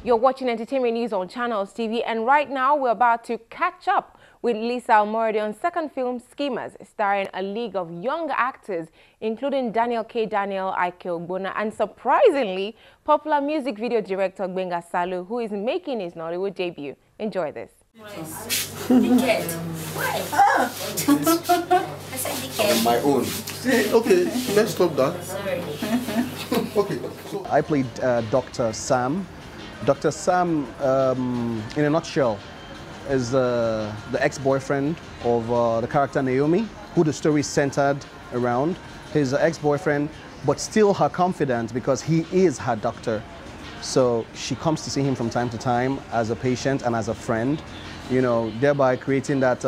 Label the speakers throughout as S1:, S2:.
S1: You're watching Entertainment News on Channels TV, and right now we're about to catch up with Lisa Omorodion's second film, Schemers, starring a league of young actors, including Daniel K. Daniel, Ike Ogbonna, and surprisingly, popular music video director Gbenga Salu, who is making his Nollywood debut. Enjoy this.
S2: My own. Okay, let's stop that.
S3: Sorry.
S2: Okay. So I played Dr. Sam. Dr. Sam, in a nutshell, is the ex-boyfriend of the character Naomi, who the story is centered around. He's the ex-boyfriend, but still her confidant because he is her doctor. So she comes to see him from time to time as a patient and as a friend, you know, thereby creating that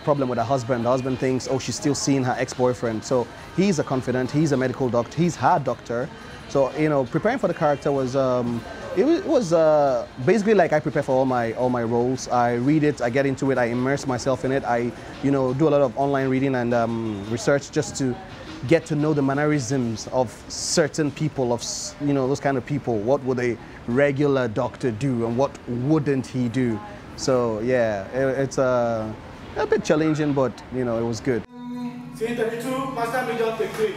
S2: problem with her husband. The husband thinks, oh, she's still seeing her ex-boyfriend. So he's a confidant, he's a medical doctor, he's her doctor. So, you know, preparing for the character was, it was basically like I prepare for all my roles. I read it, I get into it, I immerse myself in it. I, you know, do a lot of online reading and research just to get to know the mannerisms of certain people, of, you know, those kind of people. What would a regular doctor do and what wouldn't he do? So, yeah, it's a bit challenging, but, you know, it was good.
S4: Scene 32, Master Major, take 3.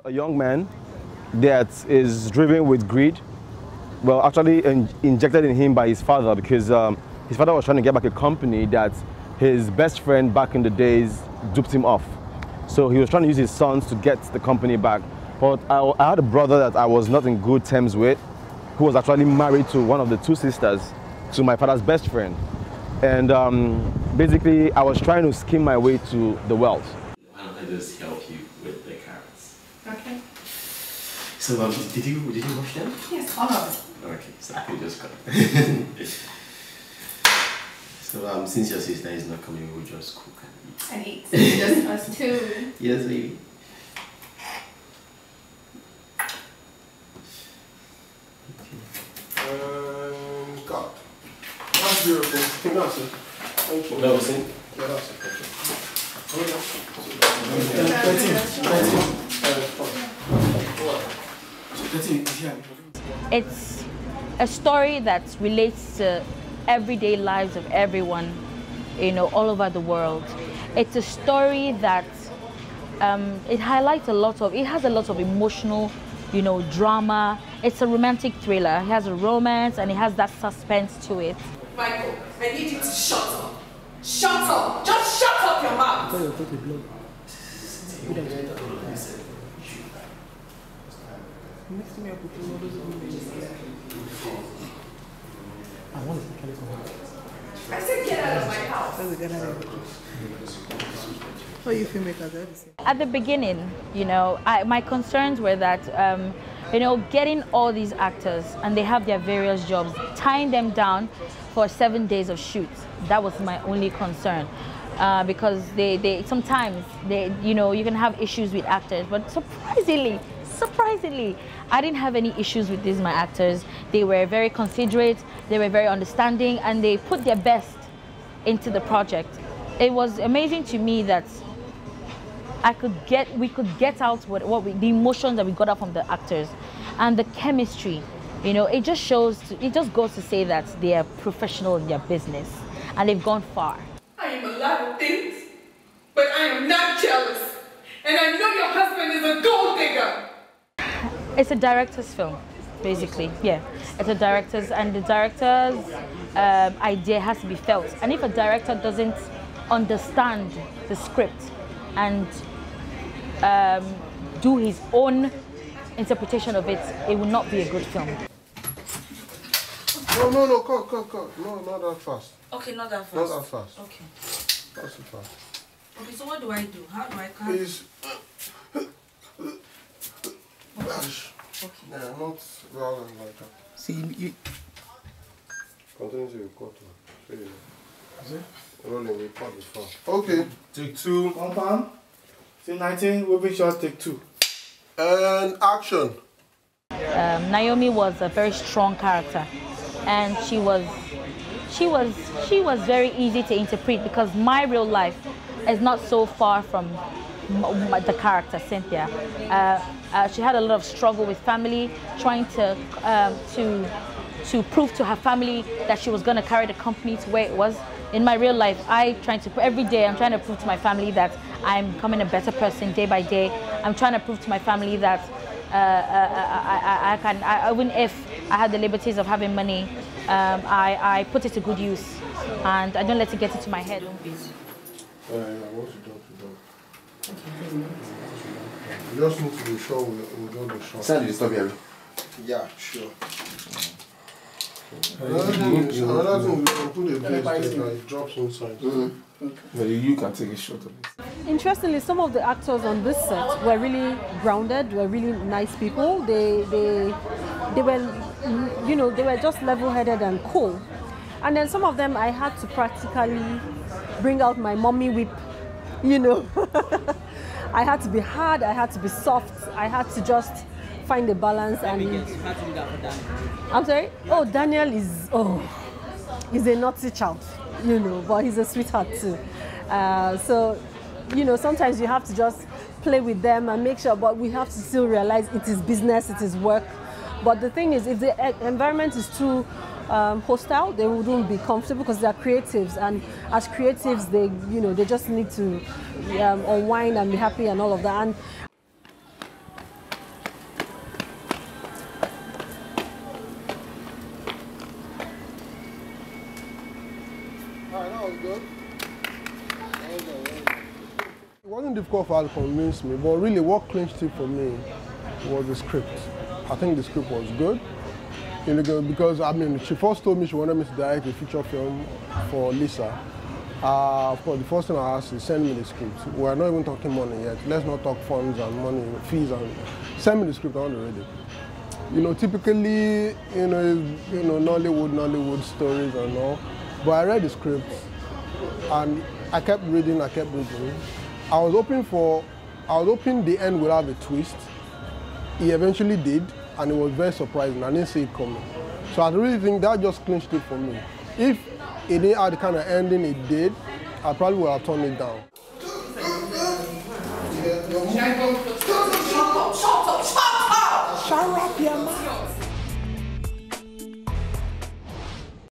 S5: A young man that is driven with greed, well, actually injected in him by his father, because his father was trying to get back a company that his best friend back in the days duped him off. So he was trying to use his sons to get the company back. But I had a brother that I was not in good terms with, who was actually married to one of the two sisters to my father's best friend. And basically, I was trying to skim my way to the wealth.
S6: Why don't I just help you with the carrots?
S3: Okay.
S6: So did you wash them?
S3: Yes, all of them.
S6: Okay, so I can just cut. So since your sister is not coming, we'll just cook and eat.
S3: And eat. Just us two.
S6: Yes, baby.
S2: God. That's beautiful. Congrats. Thank you.
S6: That was it?
S2: Yeah, that's it.
S7: It's a story that relates to everyday lives of everyone, you know, all over the world. It's a story that it highlights it has a lot of emotional, you know, drama. It's a romantic thriller. It has a romance and it has that suspense to it.
S8: Michael, I need you to shut up. Shut up! Just shut up your mouth! I said get out of my house.
S9: How you filmmakers?
S7: At the beginning, you know, my concerns were that, you know, getting all these actors and they have their various jobs, tying them down for 7 days of shoots. That was my only concern. Because they sometimes, you know, you can have issues with actors, but surprisingly, I didn't have any issues with these my actors. They were very considerate, they were very understanding, and they put their best into the project. It was amazing to me that we could get out the emotions that we got out from the actors and the chemistry. You know, it just goes to say that they are professional in their business and they've gone far.
S8: I am a lot of things, but I am not jealous. And I know your husband is a gold digger.
S7: It's a director's film, basically. Yeah, it's a director's, and the director's idea has to be felt. And if a director doesn't understand the script and do his own interpretation of it, it will not be a good film.
S2: No, cut. No, not that fast.
S3: Okay, not that fast.
S2: Not that fast.
S3: Okay.
S2: Not so fast.
S3: Okay, so what do I do? How do I cut?
S2: Please.
S3: Okay.
S2: Yeah, not violent like that.
S9: See, you.
S2: Continue to record. Is it? Rolling report before. Okay.
S4: Take 2. Compound. Scene 19, moving shot, take 2.
S2: And action.
S7: Naomi was a very strong character, and she was very easy to interpret because my real life is not so far from the character Cynthia. She had a lot of struggle with family, trying to prove to her family that she was going to carry the company to where it was. In my real life, every day I'm trying to prove to my family that I'm becoming a better person day by day. I'm trying to prove to my family that even if I had the liberties of having money, I put it to good use, and I don't let it get into my head.
S10: You just need to be sure we'll do the shot.
S6: Send you stop here.
S10: Yeah, sure. Another thing, we can put a place that it drops inside.
S6: But you can take a shot of it.
S11: Interestingly, some of the actors on this set were really grounded, were really nice people. They were, you know, they were just level-headed and cool. And then some of them I had to practically bring out my mommy whip, you know. I had to be hard, I had to be soft, I had to just find the balance. And I'm sorry? Oh, Daniel is he's a naughty child, you know, but he's a sweetheart too. So, you know, sometimes you have to just play with them and make sure, but we have to still realize it is business, it is work. But the thing is, if the environment is too hostile, they wouldn't be comfortable because they are creatives, and as creatives, they, you know, they just need to unwind and be happy and all of that. And
S10: that was good. It wasn't difficult for her to convince me, but really what clinched it for me was the script. I think the script was good. Because, I mean, she first told me she wanted me to direct a feature film for Lisa. Of course, the first thing I asked is send me the script. We're not even talking money yet. Let's not talk funds and money, fees, and send me the script. I want to read it. You know, typically, you know, Nollywood stories and all. But I read the script, and I kept reading. I was hoping the end would have a twist. He eventually did. And it was very surprising. I didn't see it coming. So I really think that just clinched it for me. If it didn't have the kind of ending it did, I probably would have turned it down.
S8: Shut up, your mouth!